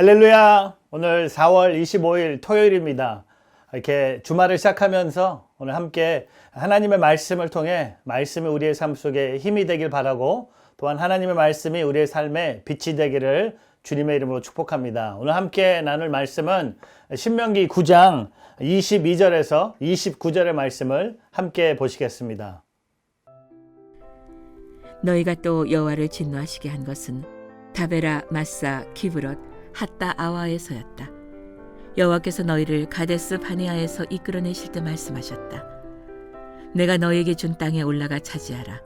할렐루야! 오늘 4월 25일 토요일입니다. 이렇게 주말을 시작하면서 오늘 함께 하나님의 말씀을 통해 말씀이 우리의 삶 속에 힘이 되길 바라고, 또한 하나님의 말씀이 우리의 삶에 빛이 되기를 주님의 이름으로 축복합니다. 오늘 함께 나눌 말씀은 신명기 9장 22절에서 29절의 말씀을 함께 보시겠습니다. 너희가 또 여호와를 진노하시게 한 것은 다베라, 마사, 기브롯, 핫다 아와에서였다. 여호와께서 너희를 가데스 바네아에서 이끌어내실 때 말씀하셨다. 내가 너희에게 준 땅에 올라가 차지하라.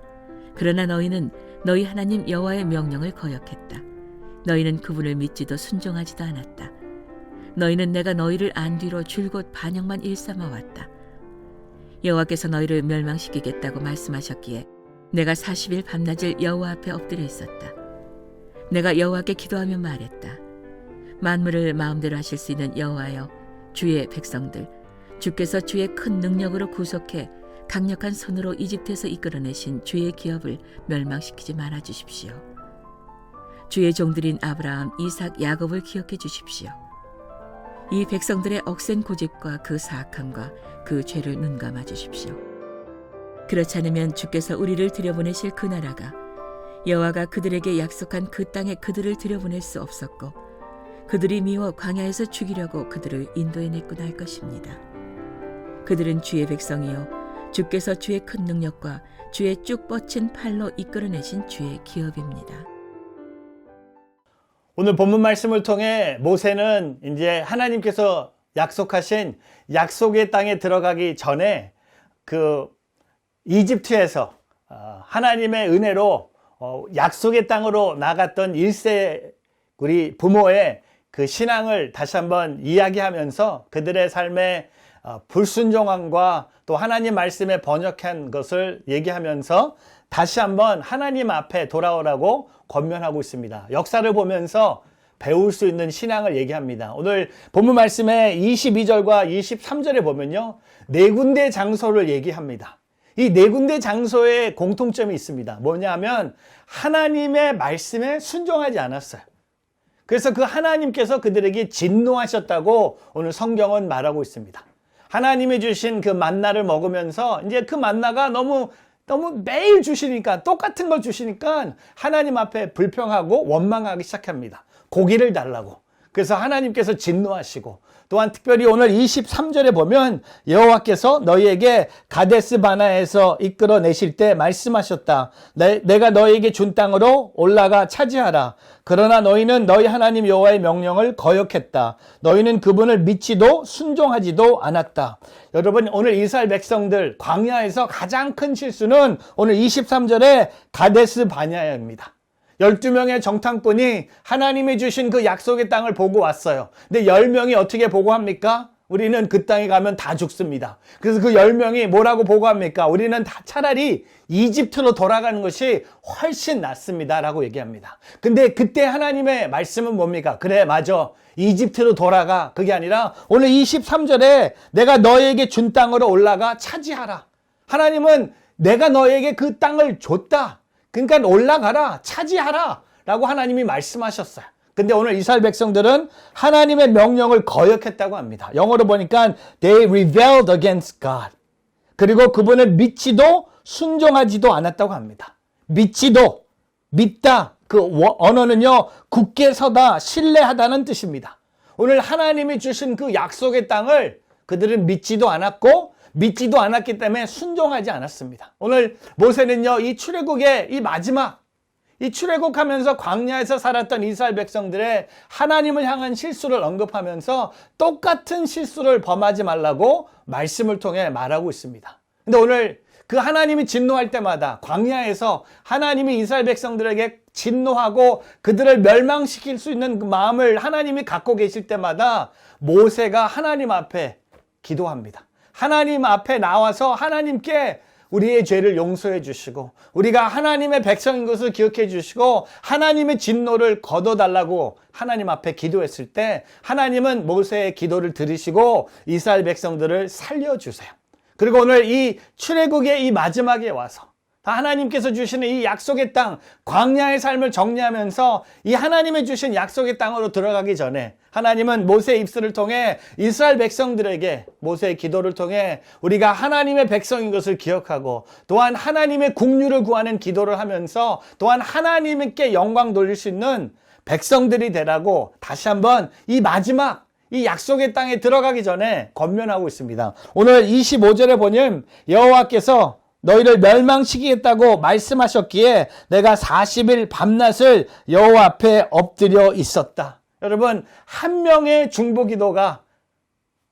그러나 너희는 너희 하나님 여호와의 명령을 거역했다. 너희는 그분을 믿지도 순종하지도 않았다. 너희는 내가 너희를 안 뒤로 줄곧 반역만 일삼아 왔다. 여호와께서 너희를 멸망시키겠다고 말씀하셨기에 내가 40일 밤낮을 여호와 앞에 엎드려 있었다. 내가 여호와께 기도하며 말했다. 만물을 마음대로 하실 수 있는 여호와여, 주의 백성들, 주께서 주의 큰 능력으로 구속해 강력한 손으로 이집트에서 이끌어내신 주의 기업을 멸망시키지 말아 주십시오. 주의 종들인 아브라함, 이삭, 야곱을 기억해 주십시오. 이 백성들의 억센 고집과 그 사악함과 그 죄를 눈감아 주십시오. 그렇지 않으면 주께서 우리를 들여보내실 그 나라가 여호와가 그들에게 약속한 그 땅에 그들을 들여보낼 수 없었고, 그들이 미워 광야에서 죽이려고 그들을 인도해냈구나 할 것입니다. 그들은 주의 백성이요, 주께서 주의 큰 능력과 주의 쭉 뻗친 팔로 이끌어내신 주의 기업입니다. 오늘 본문 말씀을 통해 모세는 이제 하나님께서 약속하신 약속의 땅에 들어가기 전에 그 이집트에서 하나님의 은혜로 약속의 땅으로 나갔던 1세 우리 부모의 그 신앙을 다시 한번 이야기하면서 그들의 삶의 불순종함과 또 하나님 말씀에 번역한 것을 얘기하면서 다시 한번 하나님 앞에 돌아오라고 권면하고 있습니다. 역사를 보면서 배울 수 있는 신앙을 얘기합니다. 오늘 본문 말씀에 22절과 23절에 보면요, 네 군데 장소를 얘기합니다. 이 네 군데 장소에 공통점이 있습니다. 뭐냐 하면 하나님의 말씀에 순종하지 않았어요. 그래서 그 하나님께서 그들에게 진노하셨다고 오늘 성경은 말하고 있습니다. 하나님이 주신 그 만나를 먹으면서 이제 그 만나가 너무 매일 주시니까, 똑같은 걸 주시니까 하나님 앞에 불평하고 원망하기 시작합니다. 고기를 달라고. 그래서 하나님께서 진노하시고, 또한 특별히 오늘 23절에 보면 여호와께서 너희에게 가데스 바나에서 이끌어내실 때 말씀하셨다. 내가 너희에게 준 땅으로 올라가 차지하라. 그러나 너희는 너희 하나님 여호와의 명령을 거역했다. 너희는 그분을 믿지도 순종하지도 않았다. 여러분, 오늘 이스라엘 백성들 광야에서 가장 큰 실수는 오늘 23절에 가데스 바네아입니다. 12명의 정탐꾼이 하나님이 주신 그 약속의 땅을 보고 왔어요. 근데 10명이 어떻게 보고합니까? 우리는 그 땅에 가면 다 죽습니다. 그래서 그 10명이 뭐라고 보고합니까? 우리는 다 차라리 이집트로 돌아가는 것이 훨씬 낫습니다 라고 얘기합니다. 근데 그때 하나님의 말씀은 뭡니까? 그래, 맞아, 이집트로 돌아가. 그게 아니라 오늘 23절에 내가 너에게 준 땅으로 올라가 차지하라. 하나님은 내가 너에게 그 땅을 줬다. 그러니까 올라가라, 차지하라 라고 하나님이 말씀하셨어요. 근데 오늘 이스라엘 백성들은 하나님의 명령을 거역했다고 합니다. 영어로 보니까 they rebelled against God. 그리고 그분을 믿지도 순종하지도 않았다고 합니다. 믿지도, 믿다, 그 언어는요, 굳게 서다, 신뢰하다는 뜻입니다. 오늘 하나님이 주신 그 약속의 땅을 그들은 믿지도 않았고, 믿지도 않았기 때문에 순종하지 않았습니다. 오늘 모세는요, 이 출애굽의 이 마지막, 이 출애굽하면서 광야에서 살았던 이스라엘 백성들의 하나님을 향한 실수를 언급하면서 똑같은 실수를 범하지 말라고 말씀을 통해 말하고 있습니다. 근데 오늘 그 하나님이 진노할 때마다 광야에서 하나님이 이스라엘 백성들에게 진노하고 그들을 멸망시킬 수 있는 그 마음을 하나님이 갖고 계실 때마다 모세가 하나님 앞에 기도합니다. 하나님 앞에 나와서 하나님께 우리의 죄를 용서해 주시고, 우리가 하나님의 백성인 것을 기억해 주시고, 하나님의 진노를 걷어달라고 하나님 앞에 기도했을 때 하나님은 모세의 기도를 들으시고 이스라엘 백성들을 살려주세요. 그리고 오늘 이 출애굽의 이 마지막에 와서 다 하나님께서 주시는 이 약속의 땅, 광야의 삶을 정리하면서 이 하나님의 주신 약속의 땅으로 들어가기 전에 하나님은 모세의 입술을 통해 이스라엘 백성들에게 모세의 기도를 통해 우리가 하나님의 백성인 것을 기억하고 또한 하나님의 국류를 구하는 기도를 하면서 또한 하나님께 영광 돌릴 수 있는 백성들이 되라고 다시 한번 이 마지막 이 약속의 땅에 들어가기 전에 권면하고 있습니다. 오늘 25절에 보면 여호와께서 너희를 멸망시키겠다고 말씀하셨기에 내가 40일 밤낮을 여호와 앞에 엎드려 있었다. 여러분, 한 명의 중보기도가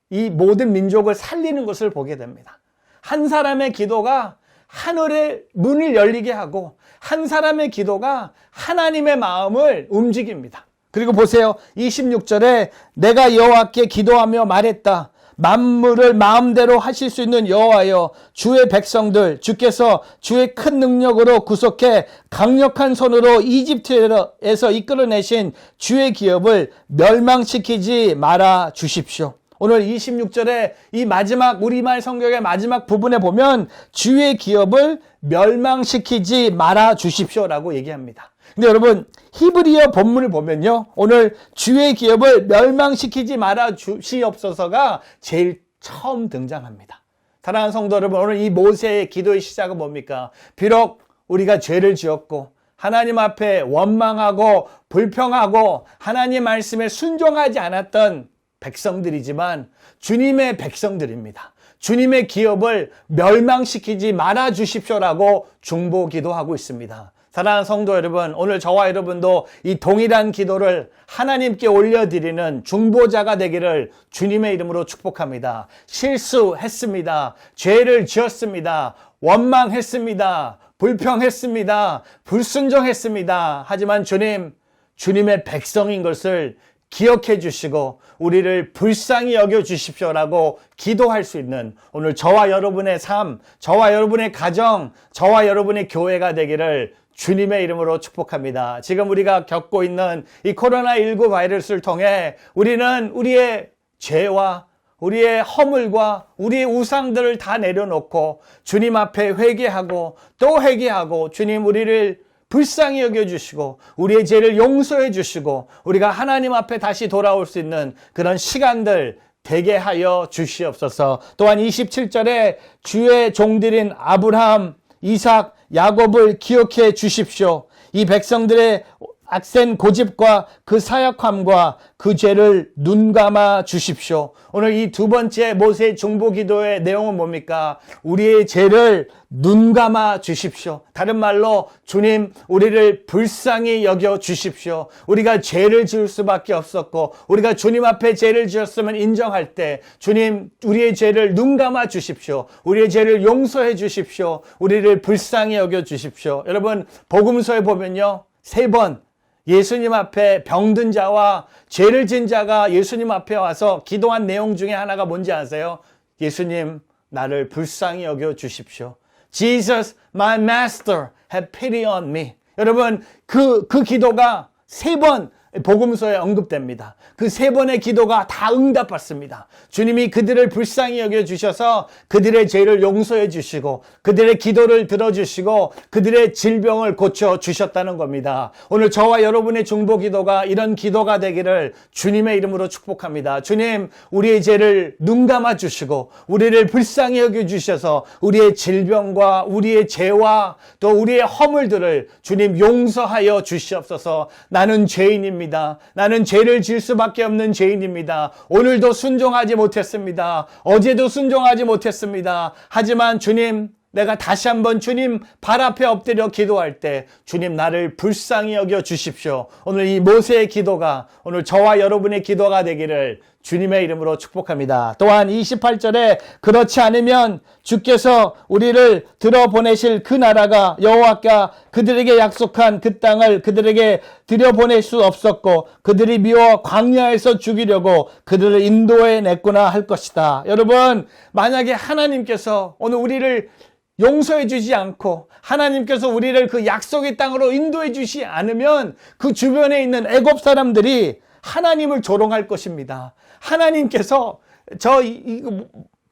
이 모든 민족을 살리는 것을 보게 됩니다. 한 사람의 기도가 하늘의 문을 열리게 하고 한 사람의 기도가 하나님의 마음을 움직입니다. 그리고 보세요. 26절에 내가 여호와께 기도하며 말했다. 만물을 마음대로 하실 수 있는 여호와여, 주의 백성들, 주께서 주의 큰 능력으로 구속해 강력한 손으로 이집트에서 이끌어내신 주의 기업을 멸망시키지 말아 주십시오. 오늘 26절에 이 마지막 우리말 성경의 마지막 부분에 보면 주의 기업을 멸망시키지 말아 주십시오라고 얘기합니다. 근데 여러분, 히브리어 본문을 보면요, 오늘 주의 기업을 멸망시키지 말아 주시옵소서가 제일 처음 등장합니다. 사랑하는 성도 여러분, 오늘 이 모세의 기도의 시작은 뭡니까? 비록 우리가 죄를 지었고 하나님 앞에 원망하고 불평하고 하나님 말씀에 순종하지 않았던 백성들이지만 주님의 백성들입니다. 주님의 기업을 멸망시키지 말아 주십시오라고 중보 기도하고 있습니다. 사랑하는 성도 여러분, 오늘 저와 여러분도 이 동일한 기도를 하나님께 올려드리는 중보자가 되기를 주님의 이름으로 축복합니다. 실수했습니다. 죄를 지었습니다. 원망했습니다. 불평했습니다. 불순종했습니다. 하지만 주님의 백성인 것을 기억해 주시고 우리를 불쌍히 여겨 주십시오라고 기도할 수 있는 오늘 저와 여러분의 삶, 저와 여러분의 가정, 저와 여러분의 교회가 되기를 주님의 이름으로 축복합니다. 지금 우리가 겪고 있는 이 코로나19 바이러스를 통해 우리는 우리의 죄와 우리의 허물과 우리의 우상들을 다 내려놓고 주님 앞에 회개하고 또 회개하고 주님 우리를 불쌍히 여겨주시고 우리의 죄를 용서해 주시고 우리가 하나님 앞에 다시 돌아올 수 있는 그런 시간들 되게 하여 주시옵소서. 또한 27절에 주의 종들인 아브라함, 이삭, 야곱을 기억해 주십시오. 이 백성들의 악센 고집과 그 사역함과 그 죄를 눈감아 주십시오. 오늘 이 두 번째 모세의 중보기도의 내용은 뭡니까? 우리의 죄를 눈감아 주십시오. 다른 말로 주님 우리를 불쌍히 여겨 주십시오. 우리가 죄를 지을 수밖에 없었고 우리가 주님 앞에 죄를 지었으면 인정할 때 주님 우리의 죄를 눈감아 주십시오. 우리의 죄를 용서해 주십시오. 우리를 불쌍히 여겨 주십시오. 여러분 복음서에 보면요 3번 예수님 앞에 병든 자와 죄를 지은 자가 예수님 앞에 와서 기도한 내용 중에 하나가 뭔지 아세요? 예수님 나를 불쌍히 여겨 주십시오. Jesus, my master, have pity on me. 여러분 그 기도가 3번 복음서에 언급됩니다. 그 3번의 기도가 다 응답받습니다. 주님이 그들을 불쌍히 여겨주셔서 그들의 죄를 용서해 주시고 그들의 기도를 들어주시고 그들의 질병을 고쳐주셨다는 겁니다. 오늘 저와 여러분의 중보기도가 이런 기도가 되기를 주님의 이름으로 축복합니다. 주님 우리의 죄를 눈감아 주시고 우리를 불쌍히 여겨주셔서 우리의 질병과 우리의 죄와 또 우리의 허물들을 주님 용서하여 주시옵소서. 나는 죄인입니다. 나는 죄를 지을 수밖에 없는 죄인입니다. 오늘도 순종하지 못했습니다. 어제도 순종하지 못했습니다. 하지만 주님 내가 다시 한번 주님 발 앞에 엎드려 기도할 때 주님 나를 불쌍히 여겨 주십시오. 오늘 이 모세의 기도가 오늘 저와 여러분의 기도가 되기를 주님의 이름으로 축복합니다. 또한 28절에 그렇지 않으면 주께서 우리를 들어보내실 그 나라가 여호와가 그들에게 약속한 그 땅을 그들에게 들여보낼 수 없었고 그들이 미워 광야에서 죽이려고 그들을 인도해 냈구나 할 것이다. 여러분 만약에 하나님께서 오늘 우리를 용서해 주지 않고 하나님께서 우리를 그 약속의 땅으로 인도해 주지 않으면 그 주변에 있는 애굽 사람들이 하나님을 조롱할 것입니다. 하나님께서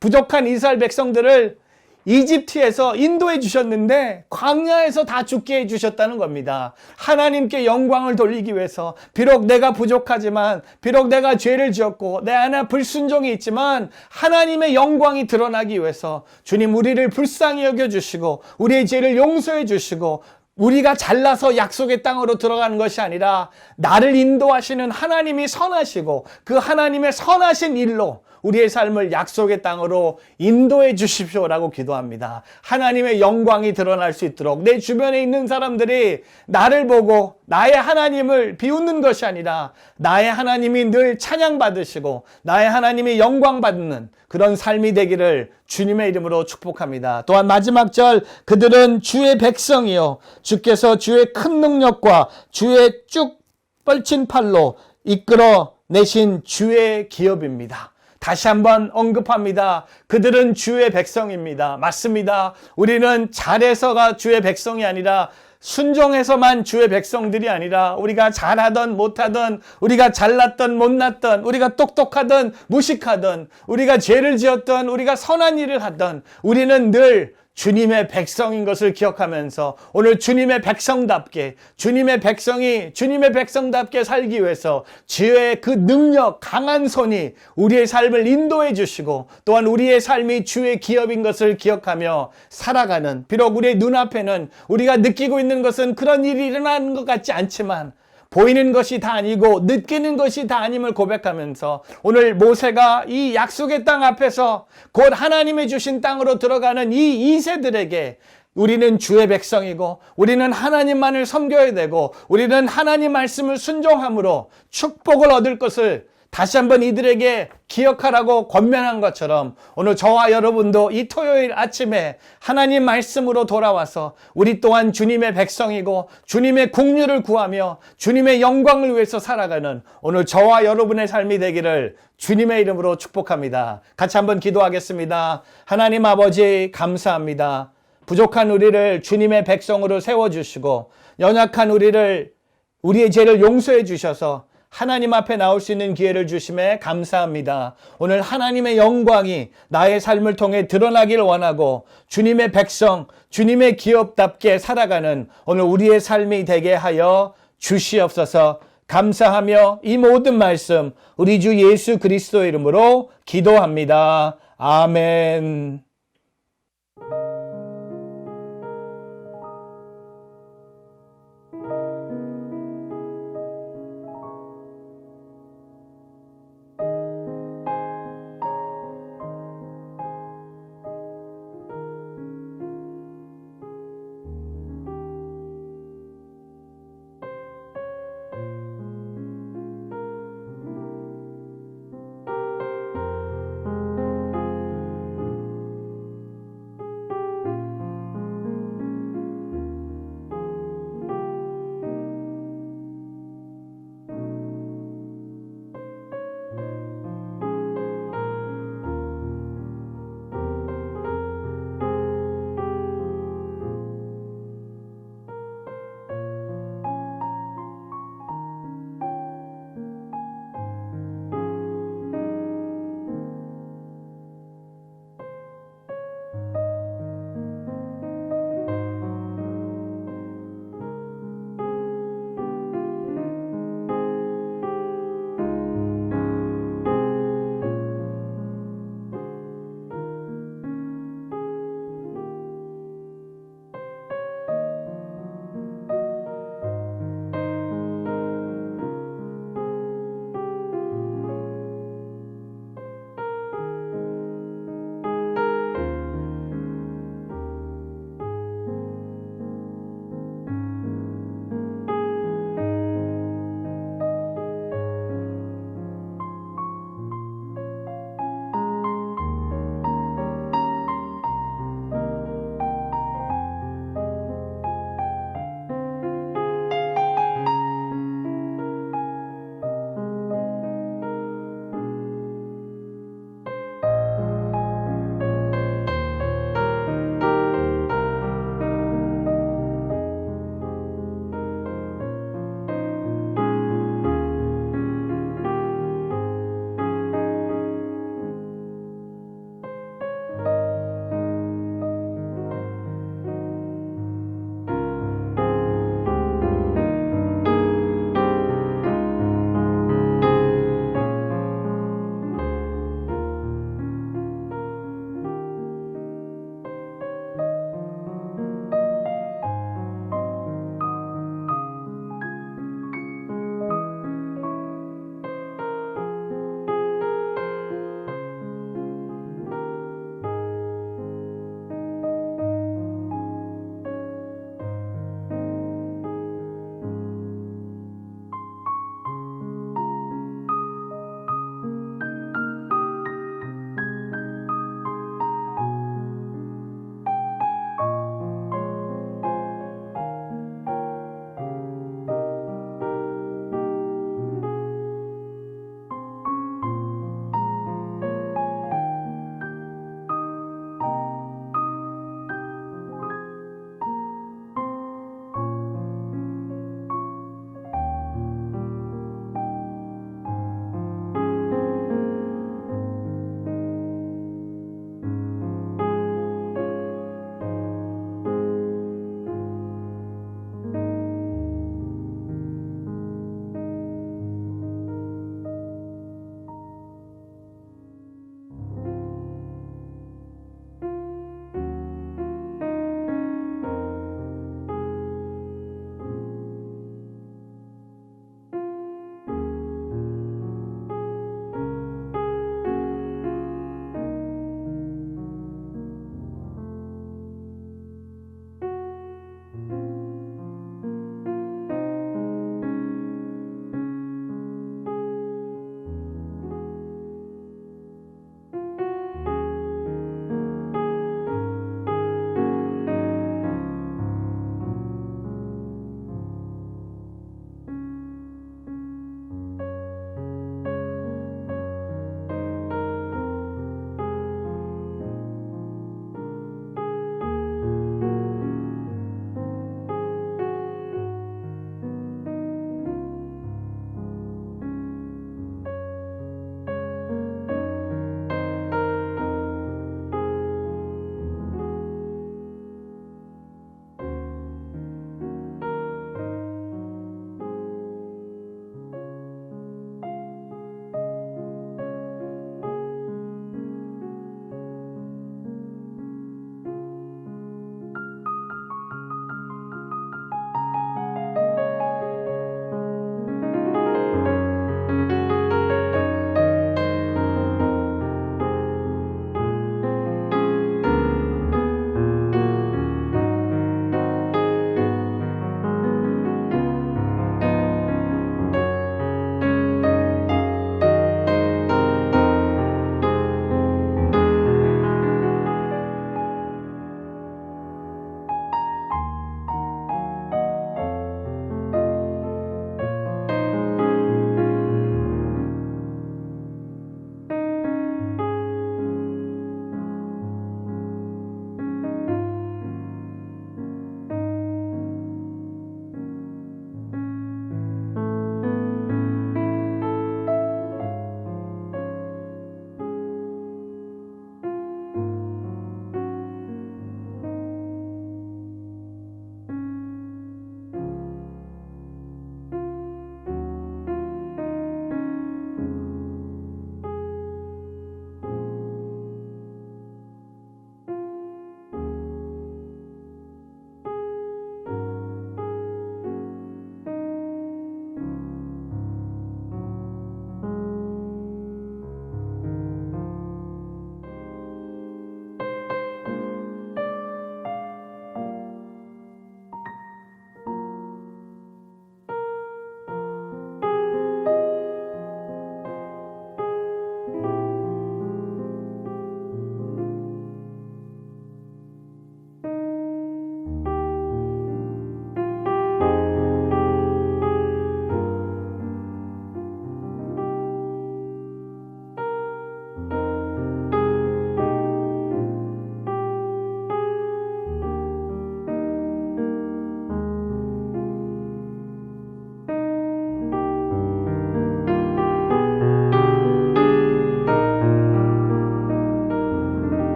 부족한 이스라엘 백성들을 이집트에서 인도해 주셨는데 광야에서 다 죽게 해 주셨다는 겁니다. 하나님께 영광을 돌리기 위해서 비록 내가 부족하지만 비록 내가 죄를 지었고 내 안에 불순종이 있지만 하나님의 영광이 드러나기 위해서 주님 우리를 불쌍히 여겨주시고 우리의 죄를 용서해 주시고 우리가 잘나서 약속의 땅으로 들어가는 것이 아니라 나를 인도하시는 하나님이 선하시고 그 하나님의 선하신 일로 우리의 삶을 약속의 땅으로 인도해 주십시오라고 기도합니다. 하나님의 영광이 드러날 수 있도록 내 주변에 있는 사람들이 나를 보고 나의 하나님을 비웃는 것이 아니라 나의 하나님이 늘 찬양받으시고 나의 하나님이 영광받는 그런 삶이 되기를 주님의 이름으로 축복합니다. 또한 마지막 절 그들은 주의 백성이요 주께서 주의 큰 능력과 주의 쭉 뻗친 팔로 이끌어 내신 주의 기업입니다. 다시 한번 언급합니다. 그들은 주의 백성입니다. 맞습니다. 우리는 잘해서가 주의 백성이 아니라 순종해서만 주의 백성들이 아니라 우리가 잘하든 못하든 우리가 잘났든 못났든 우리가 똑똑하든 무식하든 우리가 죄를 지었든 우리가 선한 일을 하든 우리는 늘 주님의 백성인 것을 기억하면서 오늘 주님의 백성답게 주님의 백성이 주님의 백성답게 살기 위해서 주의 그 능력 강한 손이 우리의 삶을 인도해 주시고 또한 우리의 삶이 주의 기업인 것을 기억하며 살아가는 비록 우리의 눈앞에는 우리가 느끼고 있는 것은 그런 일이 일어나는 것 같지 않지만 보이는 것이 다 아니고 느끼는 것이 다 아님을 고백하면서 오늘 모세가 이 약속의 땅 앞에서 곧 하나님이 주신 땅으로 들어가는 이 2세들에게 우리는 주의 백성이고 우리는 하나님만을 섬겨야 되고 우리는 하나님 말씀을 순종함으로 축복을 얻을 것을 다시 한번 이들에게 기억하라고 권면한 것처럼 오늘 저와 여러분도 이 토요일 아침에 하나님 말씀으로 돌아와서 우리 또한 주님의 백성이고 주님의 국류를 구하며 주님의 영광을 위해서 살아가는 오늘 저와 여러분의 삶이 되기를 주님의 이름으로 축복합니다. 같이 한번 기도하겠습니다. 하나님 아버지 감사합니다. 부족한 우리를 주님의 백성으로 세워주시고 연약한 우리의 죄를 용서해 주셔서 하나님 앞에 나올 수 있는 기회를 주심에 감사합니다. 오늘 하나님의 영광이 나의 삶을 통해 드러나길 원하고 주님의 백성, 주님의 기업답게 살아가는 오늘 우리의 삶이 되게 하여 주시옵소서. 감사하며 이 모든 말씀 우리 주 예수 그리스도 이름으로 기도합니다. 아멘.